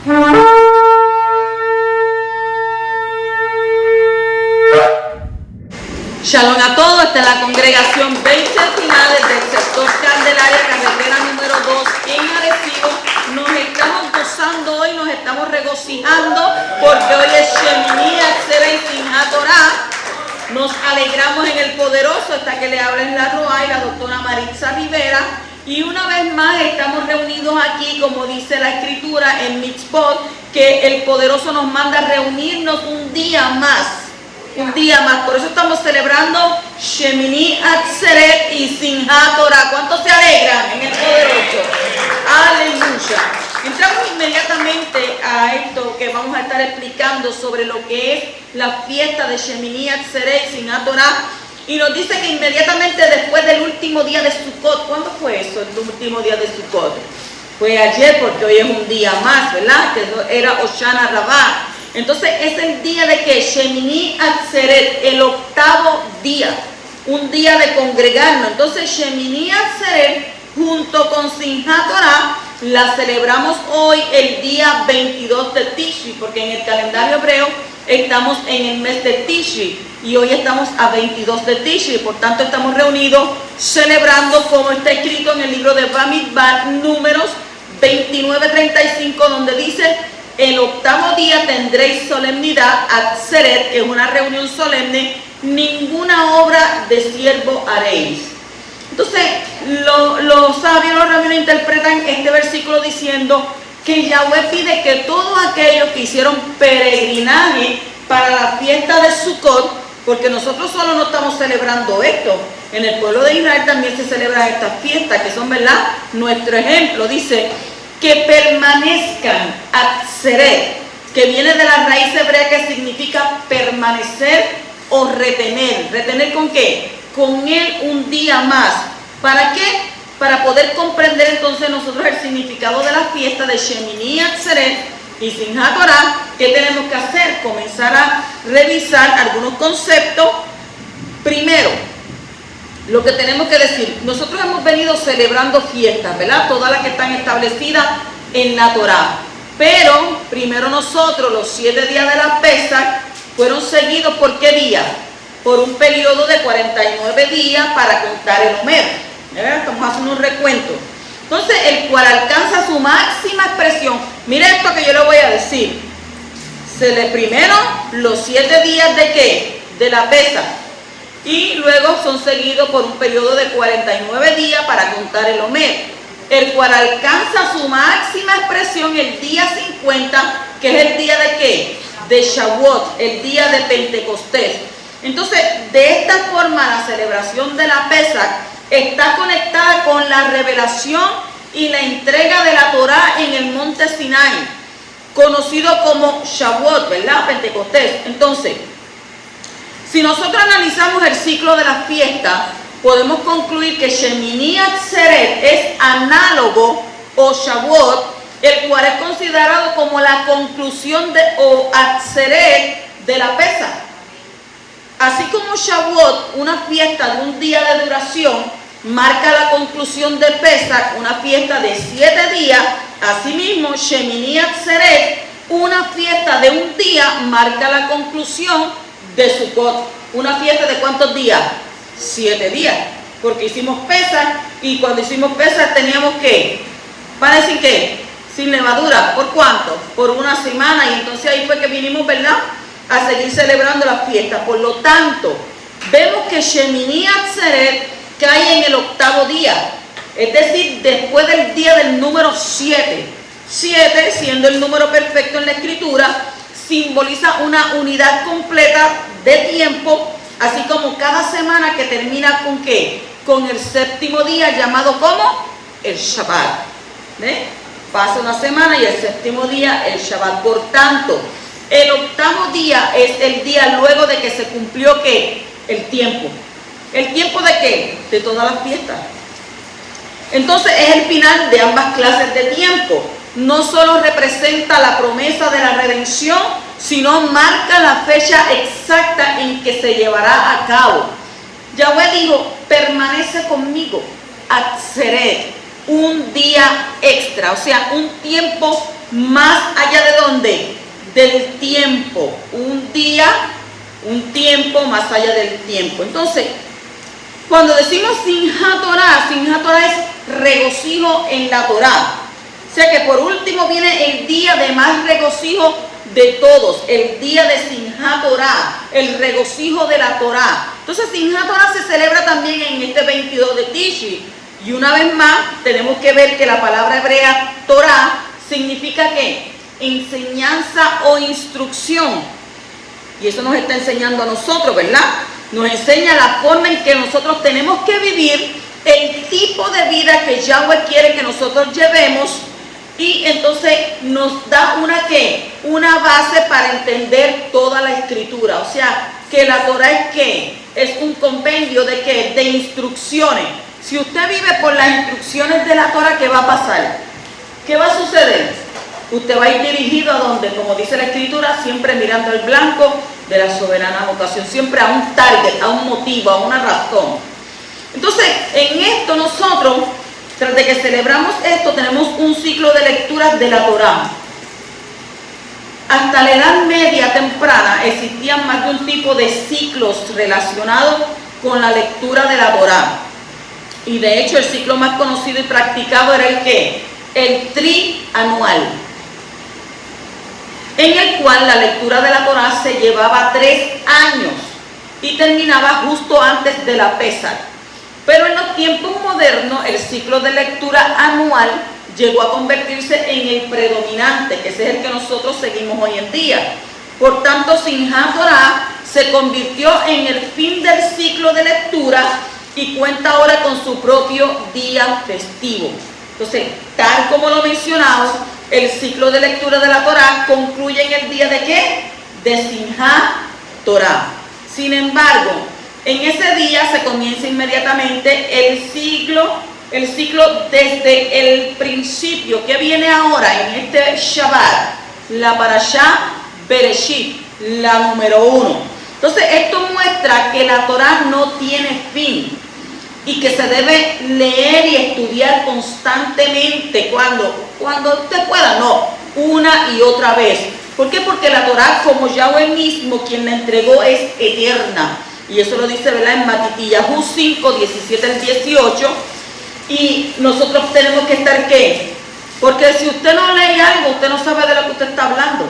Shalom a todos, esta es la congregación 20 finales del sector Candelaria, carretera número 2 en Arecibo. Nos estamos gozando hoy, nos estamos regocijando porque hoy es Shemini Atzeret y Simchat Torah. Nos alegramos en el poderoso, hasta que le hablen la Roa y la doctora Maritza Rivera. Y una vez más estamos reunidos aquí, como dice la escritura en Mitzvot, que el poderoso nos manda a reunirnos un día más. Un día más, por eso estamos celebrando Shemini Atzeret y Simchat Torah. ¿Cuántos se alegran en el poderoso? Aleluya. Entramos inmediatamente a esto que vamos a estar explicando sobre lo que es la fiesta de Shemini Atzeret y Simchat Torah. Y nos dice que inmediatamente después del último día de Sukkot, ¿cuándo fue eso, el último día de Sukkot? Fue ayer, porque hoy es un día más, ¿verdad? Que era Hoshana Rabbah. Entonces es el día de que Shemini Atzeret, el octavo día, un día de congregarnos. Entonces Shemini Atzeret junto con Simchat Torah la celebramos hoy el día 22 de Tishri, porque en el calendario hebreo estamos en el mes de Tishri y hoy estamos a 22 de Tishri, por tanto estamos reunidos celebrando como está escrito en el libro de Bamidbar, números 29-35, donde dice: el octavo día tendréis solemnidad, Atzeret, que es una reunión solemne, ninguna obra de siervo haréis. Entonces, los sabios, los rabinos interpretan este versículo diciendo que Yahweh pide que todos aquellos que hicieron peregrinaje para la fiesta de Sukkot, porque nosotros solo no estamos celebrando esto, en el pueblo de Israel también se celebran estas fiestas, que son, ¿verdad?, nuestro ejemplo. Dice que permanezcan, Atzeret, que viene de la raíz hebrea que significa permanecer o retener. ¿Retener con qué? Con él un día más. ¿Para qué? Para poder comprender entonces nosotros el significado de la fiesta de Shemini Atzeret y Simchat Torah. ¿Qué tenemos que hacer? Comenzar a revisar algunos conceptos. Primero, lo que tenemos que decir, nosotros hemos venido celebrando fiestas, ¿verdad? Todas las que están establecidas en la Torah. Pero primero nosotros, los 7 días de la Pesach, fueron seguidos ¿por qué día? Por un periodo de 49 días para contar el Omer. Estamos haciendo un recuento. Entonces, el cual alcanza su máxima expresión. Mire esto que yo le voy a decir. Primero, los 7 días de ¿qué? De la Pesach. Y luego son seguidos por un periodo de 49 días para contar el Omer, el cual alcanza su máxima expresión el día 50, que es el día de ¿qué? De Shavuot, el día de Pentecostés. Entonces, de esta forma, la celebración de la Pesach está conectada con la revelación y la entrega de la Torah en el monte Sinai, conocido como Shavuot, ¿verdad? Pentecostés. Entonces, si nosotros analizamos el ciclo de la fiesta, podemos concluir que Shemini Atzeret es análogo o Shavuot, el cual es considerado como la conclusión o Atzeret de la Pesach. Así como Shavuot, una fiesta de un día de duración, marca la conclusión de Pesach, una fiesta de 7 días, asimismo Shemini Atzeret, una fiesta de un día, marca la conclusión de Sukkot. ¿Una fiesta de cuántos días? 7 días, porque hicimos Pesach, y cuando hicimos Pesach teníamos que, ¿para decir qué? Sin levadura. ¿Por cuánto? Por una semana, y entonces ahí fue que vinimos, ¿verdad?, a seguir celebrando la fiesta. Por lo tanto, vemos que Shemini Atzeret cae en el octavo día, es decir, después del día del número 7. 7, siendo el número perfecto en la escritura, simboliza una unidad completa de tiempo, así como cada semana que termina ¿con qué? Con el séptimo día, llamado como el Shabbat. Pasa una semana y el séptimo día el Shabbat. Por tanto, el octavo día es el día luego de que se cumplió ¿qué? El tiempo. ¿El tiempo de qué? De todas las fiestas. Entonces es el final de ambas clases de tiempo. No solo representa la promesa de la redención, sino marca la fecha exacta en que se llevará a cabo. Yahweh dijo: permanece conmigo, Atzeret, un día extra, o sea, un tiempo más allá de dónde, del tiempo, un día, un tiempo más allá del tiempo. Entonces, cuando decimos Simchat Torah es regocijo en la Torah. O sea que por último viene el día de más regocijo de todos, el día de Simchat Torah, el regocijo de la Torah. Entonces Simchat Torah se celebra también en este 22 de Tishri. Y una vez más tenemos que ver que la palabra hebrea Torah significa ¿qué? Enseñanza o instrucción. Y eso nos está enseñando a nosotros, ¿verdad? Nos enseña la forma en que nosotros tenemos que vivir, el tipo de vida que Yahweh quiere que nosotros llevemos. Y entonces nos da una base para entender toda la escritura. O sea, que la Torah es ¿qué? Es un compendio de ¿qué? De instrucciones. Si usted vive por las instrucciones de la Torah, ¿qué va a pasar? ¿Qué va a suceder? Usted va a ir dirigido a donde, como dice la escritura, siempre mirando el blanco de la soberana vocación, siempre a un target, a un motivo, a una razón. Entonces, en esto nosotros, tras de que celebramos esto, tenemos un ciclo de lecturas de la Torá. Hasta la Edad Media temprana existían más de un tipo de ciclos relacionados con la lectura de la Torá. Y de hecho el ciclo más conocido y practicado era el ¿qué? El trianual, en el cual la lectura de la Torá se llevaba 3 años y terminaba justo antes de la Pesach. Pero en los tiempos modernos el ciclo de lectura anual llegó a convertirse en el predominante, que ese es el que nosotros seguimos hoy en día. Por tanto, Simchat Torah se convirtió en el fin del ciclo de lectura y cuenta ahora con su propio día festivo. Entonces, tal como lo mencionamos, el ciclo de lectura de la Torá concluye en el día de ¿qué? De Simchat Torah. Sin embargo, en ese día se comienza inmediatamente el ciclo desde el principio, que viene ahora en este Shabbat, la Parashá Bereshit, la número 1. Entonces esto muestra que la Torá no tiene fin y que se debe leer y estudiar constantemente cuando usted pueda, no, una y otra vez. ¿Por qué? Porque la Torá, como Yahweh mismo quien la entregó, es eterna. Y eso lo dice, ¿verdad?, en Matitiyahu 5, 17 al 18. Y nosotros tenemos que estar ¿qué? Porque si usted no lee algo, usted no sabe de lo que usted está hablando.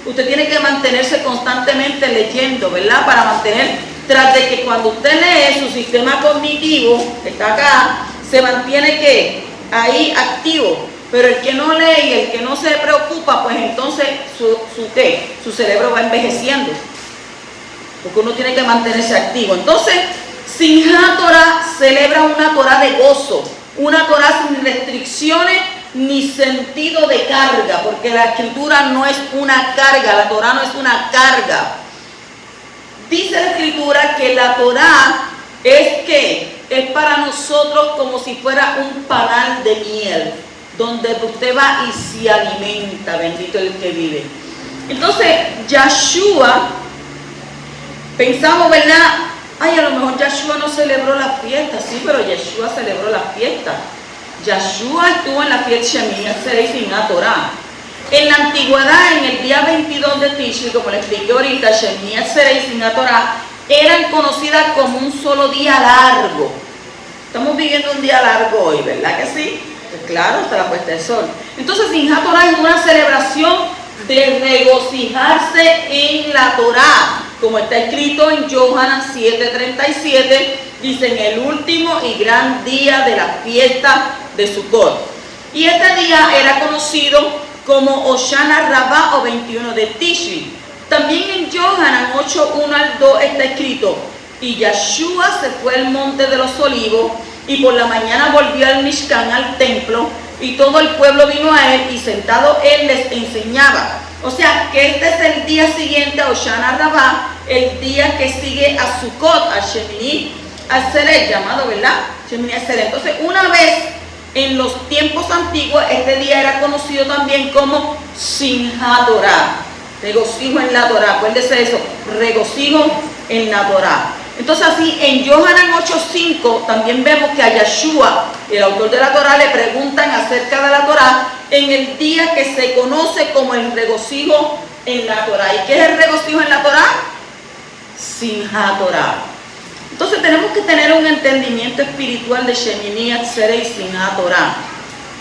Usted tiene que mantenerse constantemente leyendo, ¿verdad? Para mantener, tras de que cuando usted lee, su sistema cognitivo, que está acá, se mantiene ¿qué? Ahí activo. Pero el que no lee y el que no se preocupa, pues entonces su cerebro va envejeciendo. Porque uno tiene que mantenerse activo. Entonces, Simchat Torah celebra una Torah de gozo, una Torah sin restricciones ni sentido de carga, porque la escritura no es una carga, la Torah no es una carga. Dice la escritura que la Torah es ¿qué? Es para nosotros como si fuera un panal de miel, donde usted va y se alimenta, bendito el que vive. Entonces, Yahshua, pensamos, ¿verdad? Ay, a lo mejor Yahshua no celebró la fiesta. Sí, pero Yahshua celebró la fiesta. Yahshua estuvo en la fiesta Shemini Atzeret Simchat Torah. En la antigüedad, en el día 22 de Tishri, como le expliqué ahorita, Shemini Atzeret Simchat Torah eran conocidas como un solo día largo. Estamos viviendo un día largo hoy, ¿verdad que sí? Pues claro, hasta la puesta del sol. Entonces, Simchat Torah es una celebración de regocijarse en la Torah, como está escrito en Yohanan 7:37, dice: en el último y gran día de la fiesta de Sukkot. Y este día era conocido como Hoshana Rabbah o 21 de Tishri. También en Yohanan 8:1 al 2 está escrito: y Yahshua se fue al monte de los olivos y por la mañana volvió al Mishkan, al templo, y todo el pueblo vino a él y sentado él les enseñaba. O sea que este es el día siguiente a Hoshana Rabbah, el día que sigue a Sukkot, a Shemini Atzeret, llamado, ¿verdad? Shemini Atzeret. Entonces, una vez en los tiempos antiguos, este día era conocido también como Simchat Torah, regocijo en la Torah. Acuérdese de eso, regocijo en la Torah. Entonces así, en Yohanan 8:5 también vemos que a Yahshua, el autor de la Torah, le preguntan acerca de la Torah en el día que se conoce como el regocijo en la Torá. ¿Y qué es el regocijo en la Torá? Simchat Torá. Entonces tenemos que tener un entendimiento espiritual de Shemini Atzeret y Simchat Torá.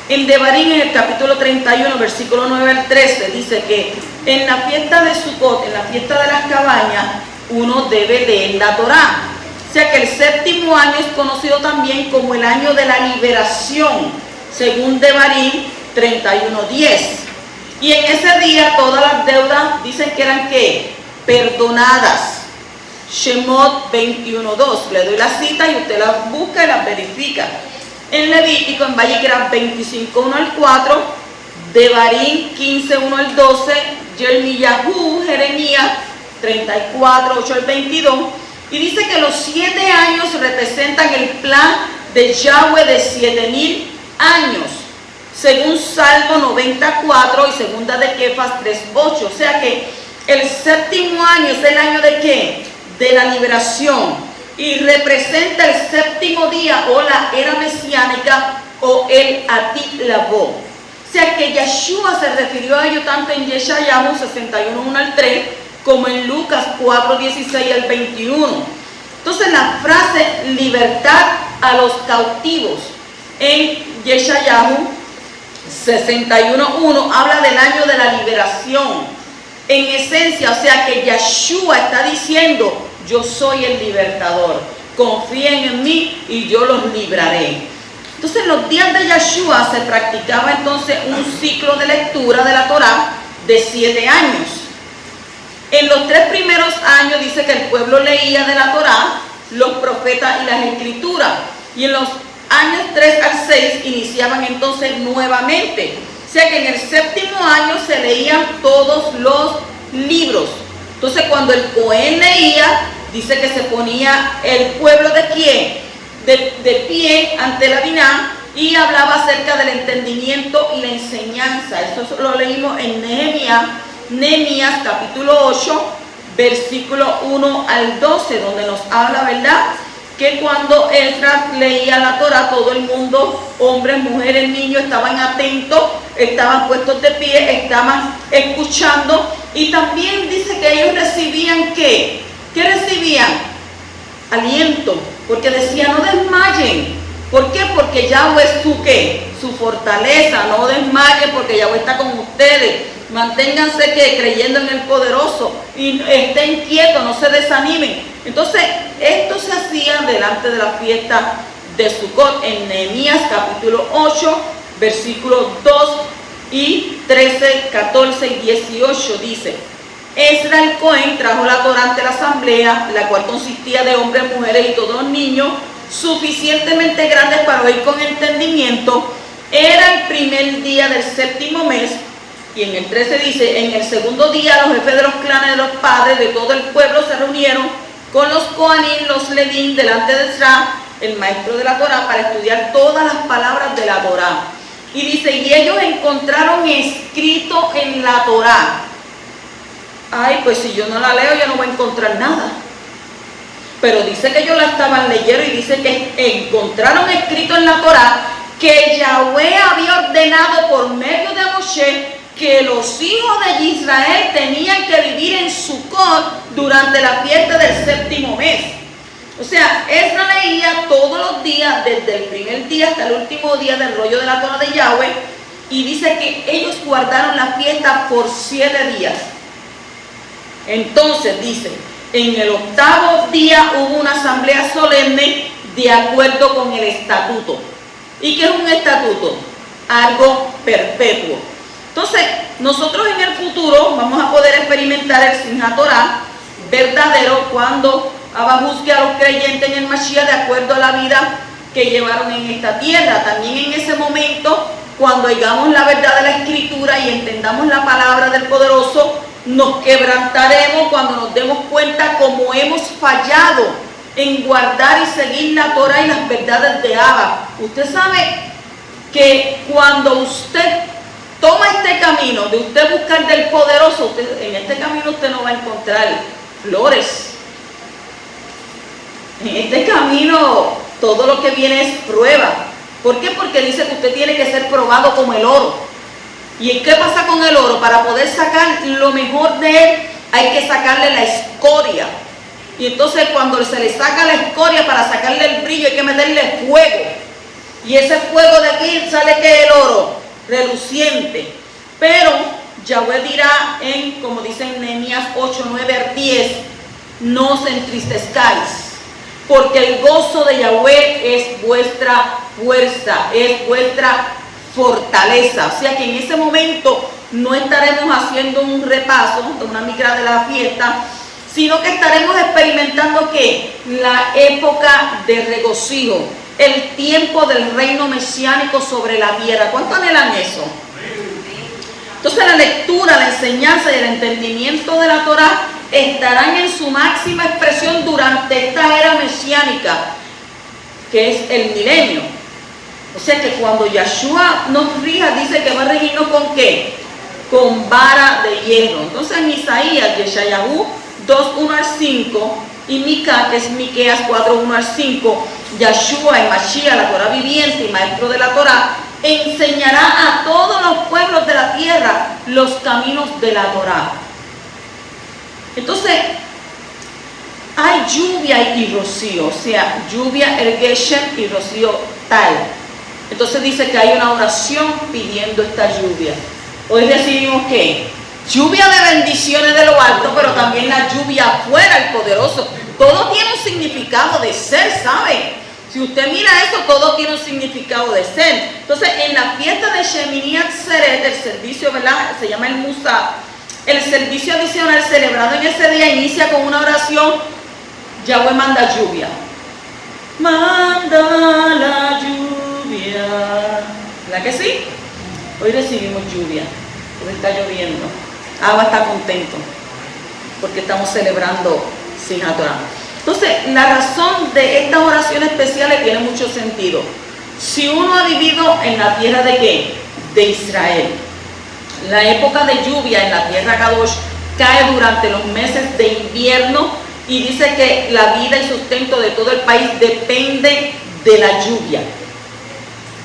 En Devarim, en el capítulo 31, versículo 9 al 13, dice que en la fiesta de Sukkot, en la fiesta de las cabañas, uno debe leer la Torá. O sea que el séptimo año es conocido también como el año de la liberación, según Devarim 31:10. Y en ese día todas las deudas dicen que eran ¿qué? Perdonadas. Shemot 21:2. Le doy la cita y usted las busca y las verifica. En Levítico, en Vallequera 25:1 al 4, Devarim 15:1 al 12, Jeremías 34:8 al 22. Y dice que los 7 años representan el plan de Yahweh de 7,000 años, según Salmo 94 y segunda de Kefas 3:8. O sea que el séptimo año es el año de ¿qué? De la liberación, y representa el séptimo día o la era mesiánica o el Atit Labó. O sea que Yeshua se refirió a ello tanto en Yeshayahu 61:1 al 3 como en Lucas 4:16 al 21. Entonces la frase libertad a los cautivos en Yeshayahu 61:1 habla del año de la liberación. En esencia, o sea que Yeshua está diciendo: yo soy el libertador, confíen en mí y yo los libraré. Entonces, en los días de Yeshua se practicaba entonces un ciclo de lectura de la Torá de 7 años. En los 3 primeros años dice que el pueblo leía de la Torá, los profetas y las escrituras. Y en los años 3 al 6 iniciaban entonces nuevamente. O sea que en el séptimo año se leían todos los libros. Entonces cuando el Cohen leía, dice que se ponía el pueblo de quién, de pie ante la Biná, y hablaba acerca del entendimiento y la enseñanza. Eso lo leímos en Nehemías capítulo 8, versículo 1 al 12, donde nos habla, ¿verdad?, que cuando Esdras leía la Torá, todo el mundo, hombres, mujeres, niños, estaban atentos, estaban puestos de pie, estaban escuchando. Y también dice que ellos recibían ¿qué? ¿Qué recibían? Aliento, porque decía: no desmayen. ¿Por qué? Porque Yahweh es su ¿qué? Su fortaleza. No desmayen porque Yahweh está con ustedes. Manténganse ¿qué? Creyendo en el poderoso y estén quietos, no se desanimen. Entonces, esto se hacía delante de la fiesta de Sukkot. En Nehemías capítulo 8, versículos 2 y 13, 14 y 18 dice: Esdras el Cohen trajo la Torá ante la asamblea, la cual consistía de hombres, mujeres y todos los niños, suficientemente grandes para oír con entendimiento. Era el primer día del séptimo mes. Y en el 13 dice: en el segundo día los jefes de los clanes de los padres de todo el pueblo se reunieron con los Coanim, los Levín, delante de Esdras, el maestro de la Torá, para estudiar todas las palabras de la Torá. Y dice: y ellos encontraron escrito en la Torá. Ay, pues si yo no la leo, yo no voy a encontrar nada. Pero dice que ellos la estaban leyendo, y dice que encontraron escrito en la Torá que Yahweh había ordenado por medio de Moshe que los hijos de Israel tenían que vivir en Sukkot durante la fiesta del séptimo mes. O sea, Esdras leía todos los días, desde el primer día hasta el último día del rollo de la Torá de Yahweh, y dice que ellos guardaron la fiesta por 7 días. Entonces dice: en el 8º día hubo una asamblea solemne de acuerdo con el estatuto. ¿Y qué es un estatuto? Algo perpetuo. Entonces, nosotros en el futuro vamos a poder experimentar el Simchat Torá verdadero cuando juzgue a los creyentes en el Mashiach de acuerdo a la vida que llevaron en esta tierra. También en ese momento, cuando oigamos la verdad de la Escritura y entendamos la palabra del Poderoso, nos quebrantaremos cuando nos demos cuenta cómo hemos fallado en guardar y seguir la Torá y las verdades de Abba. Usted sabe que cuando usted toma este camino de usted buscar del Poderoso, en este camino usted no va a encontrar flores. En este camino todo lo que viene es prueba. ¿Por qué? Porque dice que usted tiene que ser probado como el oro. ¿Y qué pasa con el oro? Para poder sacar lo mejor de él, hay que sacarle la escoria. Y entonces cuando se le saca la escoria, para sacarle el brillo hay que meterle fuego. Y ese fuego de aquí sale que el oro, reluciente. Pero Yahweh dirá como dice en Nehemías 8, 9 al 10, no os entristezcáis, porque el gozo de Yahweh es vuestra fuerza, es vuestra fortaleza. O sea que en ese momento no estaremos haciendo un repaso, una migra de la fiesta, sino que estaremos experimentando ¿qué? La época de regocijo, el tiempo del reino mesiánico sobre la tierra. ¿Cuánto anhelan eso? Entonces la lectura, la enseñanza y el entendimiento de la Torá estarán en su máxima expresión durante esta era mesiánica, que es el milenio. O sea que cuando Yahshua nos rija, dice que va a regirnos ¿con qué? Con vara de hierro. Entonces en Isaías, Yeshayahu 2, 1 al 5, y Mica, que es Miqueas 4, 1 al 5, Yahshua y Mashiach, la Torá viviente y maestro de la Torá, enseñará a todos los pueblos de la tierra los caminos de la Torá. Entonces, hay lluvia y rocío, o sea, lluvia, el Geshem, y rocío tal. Entonces dice que hay una oración pidiendo esta lluvia. Hoy recibimos ¿qué? Lluvia de bendiciones de lo alto, pero también la lluvia afuera, el poderoso. Todo tiene un significado de ser, ¿sabe? Si usted mira eso, todo tiene un significado de ser. Entonces, en la fiesta de Shemini Atzeret, el servicio, ¿verdad? Se llama el Musaf. El servicio adicional celebrado en ese día inicia con una oración. Yahweh manda lluvia. Manda la lluvia. ¿Verdad que sí? Hoy recibimos lluvia, porque está lloviendo. Abba está contento, porque estamos celebrando Simchat Torah. Entonces, la razón de estas oraciones especiales tiene mucho sentido. Si uno ha vivido en la tierra de ¿qué? De Israel. La época de lluvia en la tierra Kadosh cae durante los meses de invierno y dice que la vida y sustento de todo el país depende de la lluvia.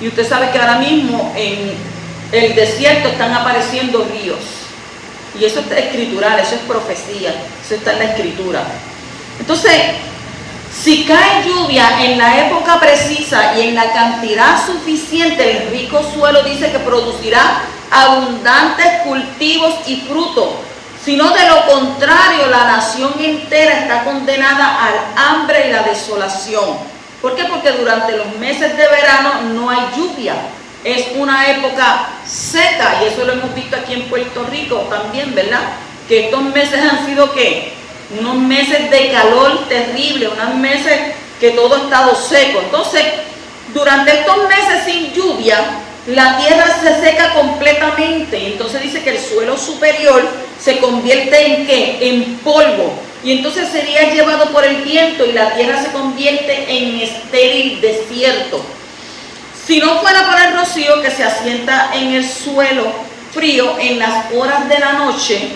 Y usted sabe que ahora mismo en el desierto están apareciendo ríos. Y eso es escritural, eso es profecía, eso está en la escritura. Entonces, si cae lluvia en la época precisa y en la cantidad suficiente, el rico suelo dice que producirá abundantes cultivos y frutos. Si no, de lo contrario, la nación entera está condenada al hambre y la desolación. ¿Por qué? Porque durante los meses de verano no hay lluvia. Es una época seca, y eso lo hemos visto aquí en Puerto Rico también, ¿verdad? Que estos meses han sido ¿qué? Unos meses de calor terrible, unos meses que todo ha estado seco. Entonces, durante estos meses sin lluvia, la tierra se seca completamente. Y entonces dice que el suelo superior se convierte ¿en qué? En polvo. Y entonces sería llevado por el viento y la tierra se convierte en estéril desierto. Si no fuera por el rocío que se asienta en el suelo frío en las horas de la noche,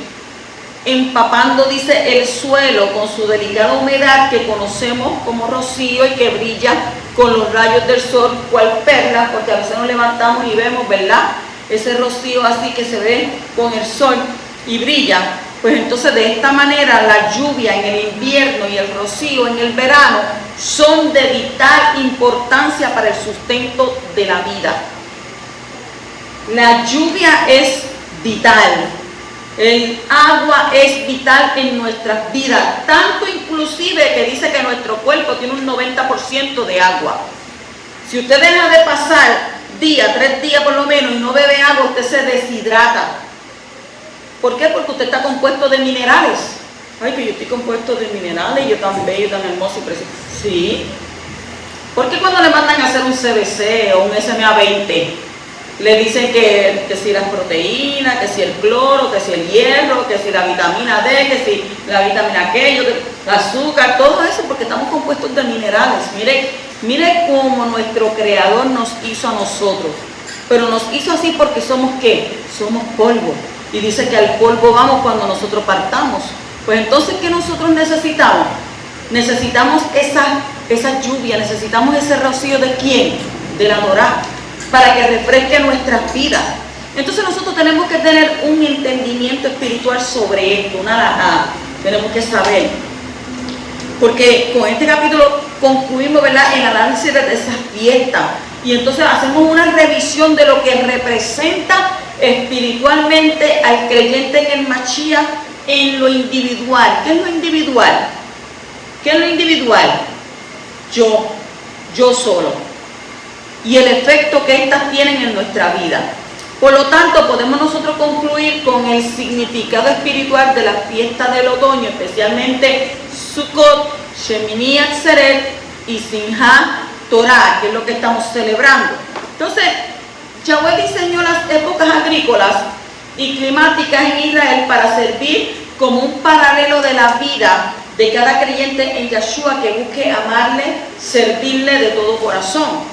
empapando, dice, el suelo con su delicada humedad que conocemos como rocío y que brilla con los rayos del sol, cual perla, porque a veces nos levantamos y vemos, ¿verdad? Ese rocío así que se ve con el sol y brilla. Pues entonces de esta manera la lluvia en el invierno y el rocío en el verano son de vital importancia para el sustento de la vida. La lluvia es vital. El agua es vital en nuestras vidas, tanto inclusive que dice que nuestro cuerpo tiene un 90% de agua. Si usted deja de pasar 3 días por lo menos y no bebe agua, usted se deshidrata. ¿Por qué? Porque usted está compuesto de minerales. Ay, que yo estoy compuesto de minerales, yo tan bello, tan hermoso y precioso. Sí. ¿Por qué cuando le mandan a hacer un CBC o un SMA20, le dicen que si las proteínas, que si el cloro, que si el hierro, que si la vitamina D, que si la vitamina aquello, el azúcar, todo eso? Porque estamos compuestos de minerales. Mire cómo nuestro Creador nos hizo a nosotros. Pero nos hizo así porque somos ¿qué? Somos polvo. Y dice que al polvo vamos cuando nosotros partamos. Pues entonces, ¿qué nosotros necesitamos? Necesitamos esa lluvia, necesitamos ese rocío ¿de quién? De la Torá, para que refresque nuestras vidas. Entonces nosotros tenemos que tener un entendimiento espiritual sobre esto, tenemos que saber. Porque con este capítulo concluimos, ¿verdad?, el análisis de esa fiesta. Y entonces hacemos una revisión de lo que representa espiritualmente al creyente en el Mashiach en lo individual. ¿Qué es lo individual? ¿Qué es lo individual? Yo solo. Y el efecto que estas tienen en nuestra vida. Por lo tanto, podemos nosotros concluir con el significado espiritual de la fiesta del otoño, especialmente Sukkot, Shemini Atzeret y Simchat Torah, que es lo que estamos celebrando. Entonces, Yahweh diseñó las épocas agrícolas y climáticas en Israel para servir como un paralelo de la vida de cada creyente en Yeshua que busque amarle, servirle de todo corazón.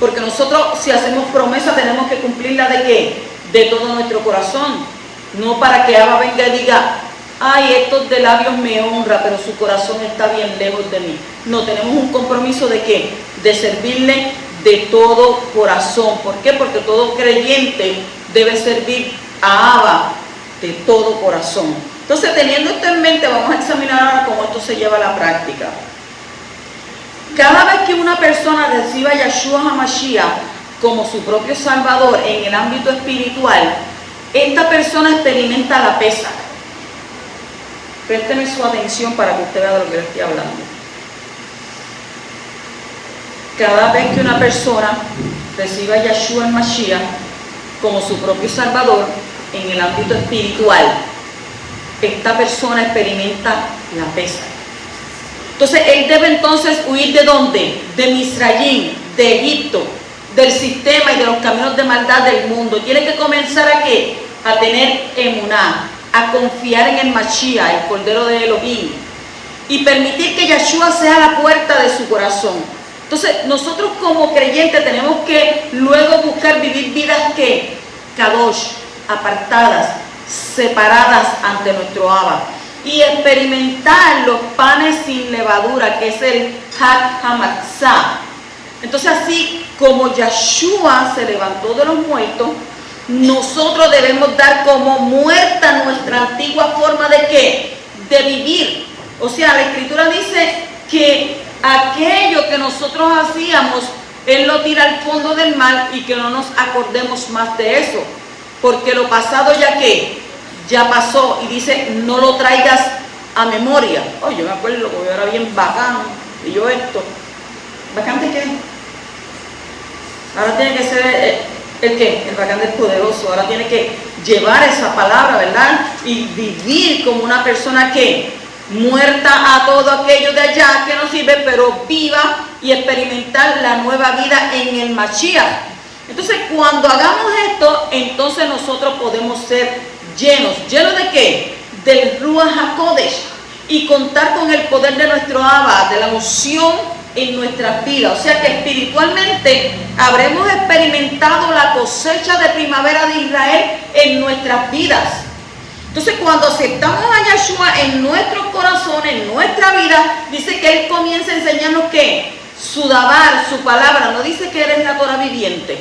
Porque nosotros, si hacemos promesa, tenemos que cumplirla ¿de qué? De todo nuestro corazón. No para que Abba venga y diga, ay, estos de labios me honra, pero su corazón está bien lejos de mí. No, tenemos un compromiso ¿de qué? De servirle de todo corazón. ¿Por qué? Porque todo creyente debe servir a Abba de todo corazón. Entonces, teniendo esto en mente, vamos a examinar ahora cómo esto se lleva a la práctica. Cada vez que una persona reciba a Yeshua HaMashiach como su propio Salvador en el ámbito espiritual, esta persona experimenta la pesa. Présteme su atención para que usted vea de lo que le estoy hablando. Cada vez que una persona reciba a Yeshua HaMashiach como su propio Salvador en el ámbito espiritual, esta persona experimenta la pesa. Entonces, él debe entonces huir ¿de dónde? De Misrayim, de Egipto, del sistema y de los caminos de maldad del mundo. Tiene que comenzar ¿a qué? A tener emuná, a confiar en el Mashiach, el Cordero de Elohim, y permitir que Yeshua sea la puerta de su corazón. Entonces, nosotros como creyentes tenemos que luego buscar vivir vidas que kadosh, apartadas, separadas ante nuestro Abba, y experimentar los panes sin levadura, que es el Hag HaMatzah. Entonces, así como Yeshua se levantó de los muertos, nosotros debemos dar como muerta nuestra antigua forma ¿de qué? De vivir. O sea, la Escritura dice que aquello que nosotros hacíamos, Él lo tira al fondo del mar y que no nos acordemos más de eso. Porque lo pasado ya que ya pasó, y dice, no lo traigas a memoria. Oh, yo me acuerdo que yo era bien bacán, y yo esto. ¿Bacán de qué? Ahora tiene que ser ¿el qué? El bacán del poderoso. Ahora tiene que llevar esa palabra, ¿verdad? Y vivir como una persona que muerta a todo aquello de allá que no sirve, pero viva y experimentar la nueva vida en el Mashiach. Entonces, cuando hagamos esto, entonces nosotros podemos ser ¿llenos de qué? Del Ruach HaKodesh, y contar con el poder de nuestro Abba, de la unción en nuestras vidas. O sea que espiritualmente habremos experimentado la cosecha de primavera de Israel en nuestras vidas. Entonces, cuando aceptamos a Yeshua en nuestros corazones, en nuestra vida, dice que Él comienza a enseñarnos ¿qué? Su dabar, su palabra. No dice que eres la Torah viviente,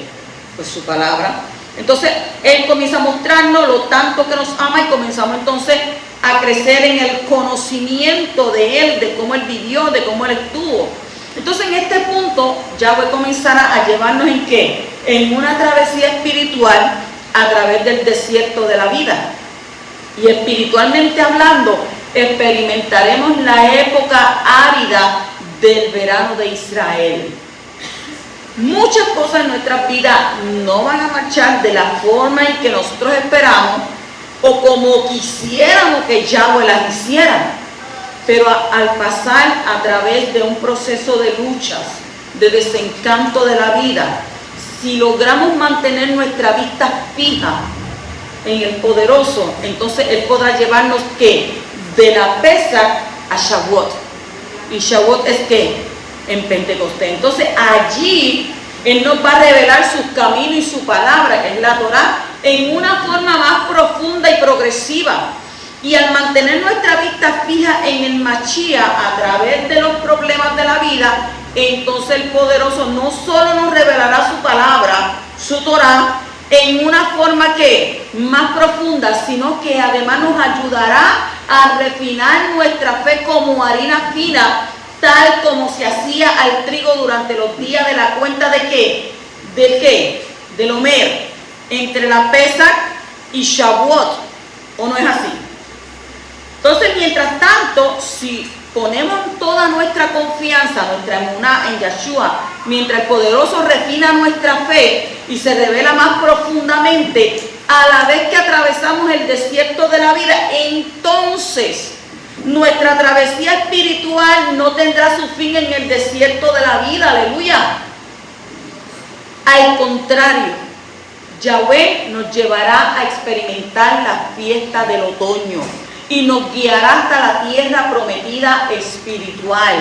pues su palabra. Entonces, Él comienza a mostrarnos lo tanto que nos ama, y comenzamos entonces a crecer en el conocimiento de Él, de cómo Él vivió, de cómo Él estuvo. Entonces, en este punto, Yahweh comenzará a llevarnos ¿en qué? En una travesía espiritual a través del desierto de la vida. Y espiritualmente hablando, experimentaremos la época árida del verano de Israel. Muchas cosas en nuestras vidas no van a marchar de la forma en que nosotros esperamos o como quisiéramos que Yahweh las hiciera. Pero al pasar a través de un proceso de luchas, de desencanto de la vida, si logramos mantener nuestra vista fija en el poderoso, entonces Él podrá llevarnos ¿qué? De la Pesach a Shavuot. Y Shavuot es ¿qué? En Pentecostés. Entonces allí Él nos va a revelar sus caminos y su palabra, que es la Torah, en una forma más profunda y progresiva. Y al mantener nuestra vista fija en el Mashiach a través de los problemas de la vida, entonces el poderoso no solo nos revelará su palabra, su Torah, en una forma que más profunda, sino que además nos ayudará a refinar nuestra fe como harina fina, tal como se hacía al trigo durante los días de la cuenta de ¿qué? ¿Del qué? Del Omer, entre la Pesach y Shavuot, ¿o no es así? Entonces, mientras tanto, si ponemos toda nuestra confianza, nuestra emuná en Yeshua, mientras el poderoso refina nuestra fe y se revela más profundamente, a la vez que atravesamos el desierto de la vida, entonces nuestra travesía espiritual no tendrá su fin en el desierto de la vida, aleluya. Al contrario, Yahweh nos llevará a experimentar la fiesta del otoño y nos guiará hasta la tierra prometida espiritual.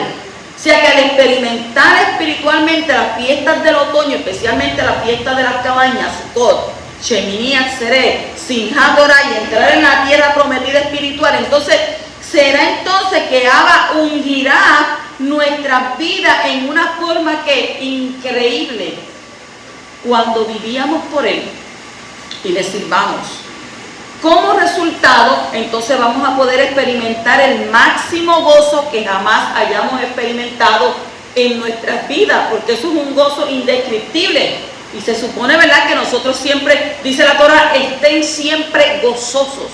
O sea que al experimentar espiritualmente las fiestas del otoño, especialmente la fiesta de las cabañas, Sukkot, Shemini Atzeret, Simchat Torah, y entrar en la tierra prometida espiritual, entonces será entonces que Abba ungirá nuestras vidas en una forma que increíble. Cuando vivíamos por Él y le sirvamos, como resultado, entonces vamos a poder experimentar el máximo gozo que jamás hayamos experimentado en nuestras vidas, porque eso es un gozo indescriptible. Y se supone, ¿verdad?, que nosotros siempre, dice la Torah, estén siempre gozosos.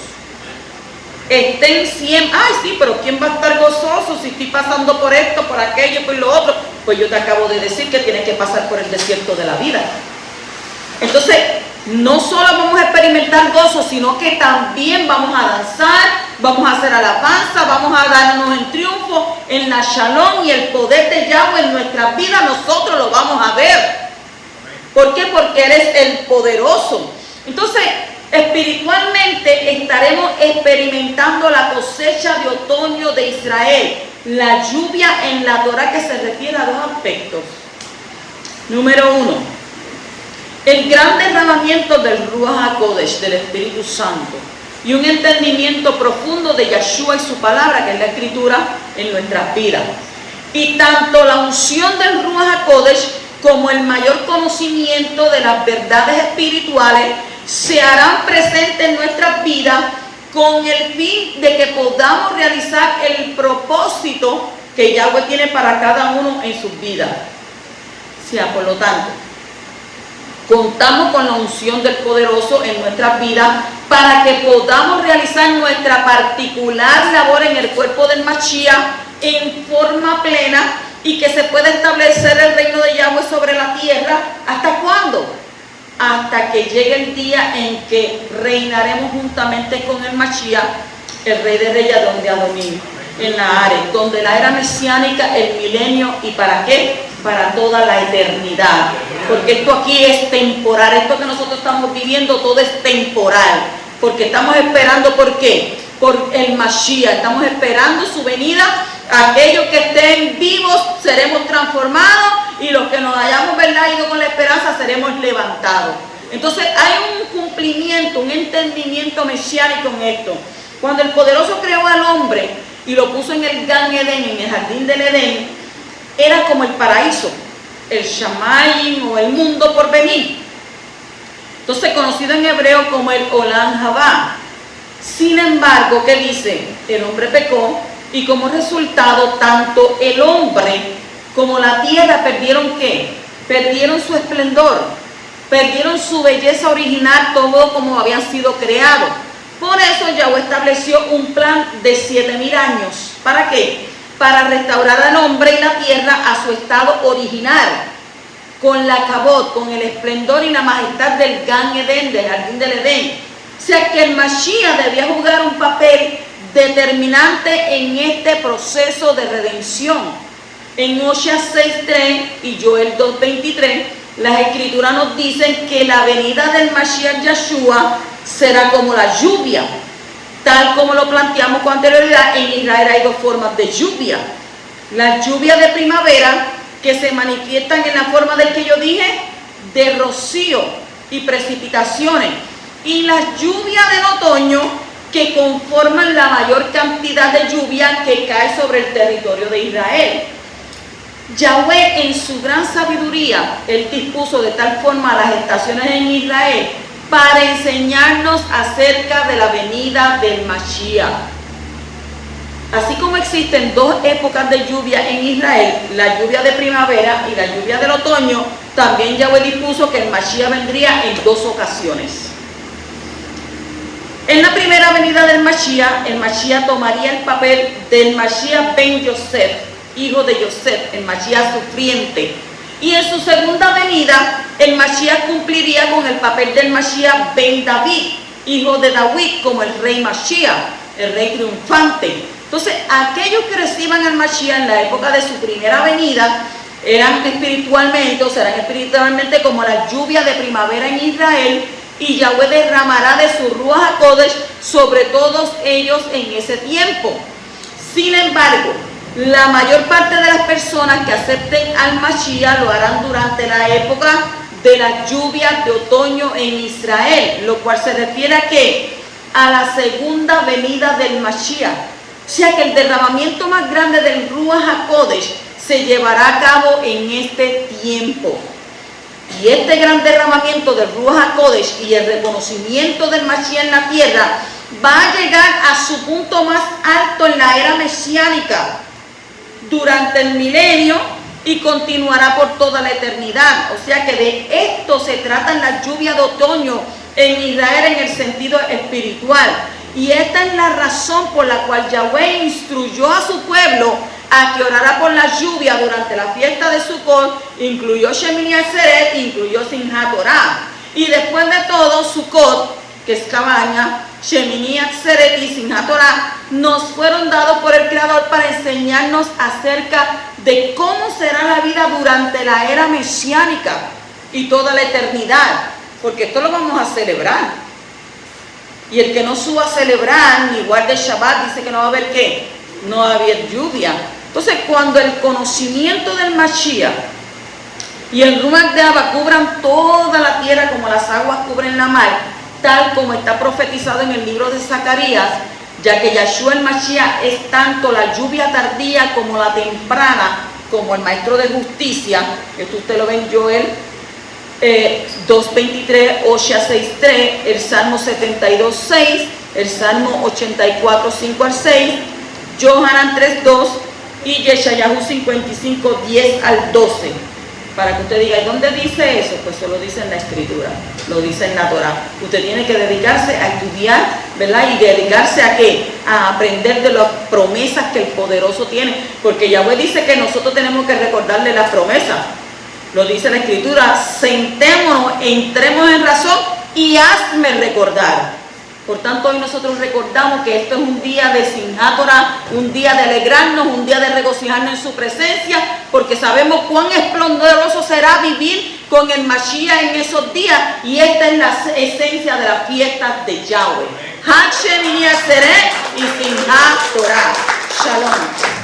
Estén siempre, ay sí, pero ¿quién va a estar gozoso si estoy pasando por esto, por aquello, por lo otro? Pues yo te acabo de decir que tienes que pasar por el desierto de la vida. Entonces, no solo vamos a experimentar gozo, sino que también vamos a danzar, vamos a hacer alabanza, vamos a darnos en triunfo, en la shalom, y el poder de Yahweh en nuestras vidas nosotros lo vamos a ver. ¿Por qué? Porque eres el poderoso. Entonces, espiritualmente estaremos experimentando la cosecha de otoño de Israel, la lluvia en la Torah, que se refiere a dos aspectos. Número 1. El gran derramamiento del Ruach HaKodesh, del Espíritu Santo, y un entendimiento profundo de Yeshua y su palabra, que es la Escritura, en nuestras vidas. Y tanto la unción del Ruach HaKodesh como el mayor conocimiento de las verdades espirituales se harán presentes en nuestras vidas con el fin de que podamos realizar el propósito que Yahweh tiene para cada uno en sus vidas. O sea, por lo tanto, contamos con la unción del poderoso en nuestras vidas para que podamos realizar nuestra particular labor en el cuerpo del Mashiach en forma plena y que se pueda establecer el reino de Yahweh sobre la tierra. ¿Hasta cuándo? Hasta que llegue el día en que reinaremos juntamente con el Mashiach, el Rey de Reyes, donde ha dominio, en la área, donde la era mesiánica, el milenio, ¿y para qué? Para toda la eternidad. Porque esto aquí es temporal, esto que nosotros estamos viviendo todo es temporal, porque estamos esperando, ¿por qué? Por el Mashiach, estamos esperando su venida. Aquellos que estén vivos seremos transformados y los que nos hayamos, ¿verdad?, ido con la esperanza seremos levantados. Entonces hay un cumplimiento, un entendimiento mesiánico en esto. Cuando el poderoso creó al hombre y lo puso en el Gan Edén, en el jardín del Edén, era como el paraíso, el Shamayim o el mundo por venir. Entonces, conocido en hebreo como el Olam Haba. Sin embargo, ¿qué dice? El hombre pecó y como resultado, tanto el hombre como la tierra perdieron ¿qué? Perdieron su esplendor, perdieron su belleza original, todo como habían sido creados. Por eso Yahweh estableció un plan de 7,000 años. ¿Para qué? Para restaurar al hombre y la tierra a su estado original, con la kabod, con el esplendor y la majestad del Gan Edén, del jardín del Edén. O sea que el Mashiach debía jugar un papel determinante en este proceso de redención. En Oseas 6:3 y Joel 2:23, las escrituras nos dicen que la venida del Mashiach Yeshua será como la lluvia. Tal como lo planteamos con anterioridad, en Israel hay dos formas de lluvia. Las lluvias de primavera, que se manifiestan en la forma del que yo dije, de rocío y precipitaciones. Y las lluvias del otoño, que conforman la mayor cantidad de lluvia que cae sobre el territorio de Israel. Yahweh, en su gran sabiduría, Él dispuso de tal forma las estaciones en Israel para enseñarnos acerca de la venida del Mashiach. Así como existen dos épocas de lluvia en Israel, la lluvia de primavera y la lluvia del otoño, también Yahweh dispuso que el Mashiach vendría en dos ocasiones. En la primera venida del Mashiach, el Mashiach tomaría el papel del Mashiach ben Yosef, hijo de Yosef, el Mashiach sufriente. Y en su segunda venida, el Mashiach cumpliría con el papel del Mashiach ben David, hijo de David, como el rey Mashiach, el rey triunfante. Entonces, aquellos que reciban al Mashiach en la época de su primera venida, eran espiritualmente, o serán espiritualmente como la lluvia de primavera en Israel, y Yahweh derramará de su Ruach HaKodesh sobre todos ellos en ese tiempo. Sin embargo, la mayor parte de las personas que acepten al Mashiach lo harán durante la época de las lluvias de otoño en Israel, lo cual se refiere a ¿qué? A la segunda venida del Mashiach. O sea que el derramamiento más grande del Ruach HaKodesh se llevará a cabo en este tiempo. Y este gran derramamiento del Ruach HaKodesh y el reconocimiento del Mashiach en la tierra va a llegar a su punto más alto en la era mesiánica durante el milenio y continuará por toda la eternidad. O sea que de esto se trata en la lluvia de otoño en Israel en el sentido espiritual. Y esta es la razón por la cual Yahweh instruyó a su pueblo a que orara por la lluvia durante la fiesta de Sukkot, incluyó Shemini Atzeret, incluyó Simchat Torah. Y después de todo, Sukkot, que es cabaña, Shemini Atzeret y Simchat Torah, nos fueron dados por el Creador para enseñarnos acerca de cómo será la vida durante la era mesiánica y toda la eternidad, porque esto lo vamos a celebrar. Y el que no suba a celebrar ni guarde Shabbat dice que no va a haber ¿qué? No va a haber lluvia. Entonces, cuando el conocimiento del Mashiach y el Ruach de Abba cubran toda la tierra como las aguas cubren la mar, tal como está profetizado en el libro de Zacarías, ya que Yahshua el Mashiach es tanto la lluvia tardía como la temprana, como el maestro de justicia, esto usted lo ve en Joel 2.23, Osea 6.3, el Salmo 72.6, el Salmo 84.5 al 6, Johanan 3.2 y Yeshayahu 55.10 al 12. Para que usted diga, ¿y dónde dice eso? Pues eso lo dice en la Escritura, lo dice en la Torah. Usted tiene que dedicarse a estudiar, ¿verdad? Y dedicarse a ¿qué? A aprender de las promesas que el Poderoso tiene. Porque Yahweh dice que nosotros tenemos que recordarle las promesas. Lo dice la Escritura, sentémonos, entremos en razón y hazme recordar. Por tanto, hoy nosotros recordamos que esto es un día de Simchat Torah, un día de alegrarnos, un día de regocijarnos en su presencia, porque sabemos cuán esplendoroso será vivir con el Mashiach en esos días, y esta es la esencia de las fiestas de Yahweh. Hag Shemini Atzeret y Simchat Torah. Shalom.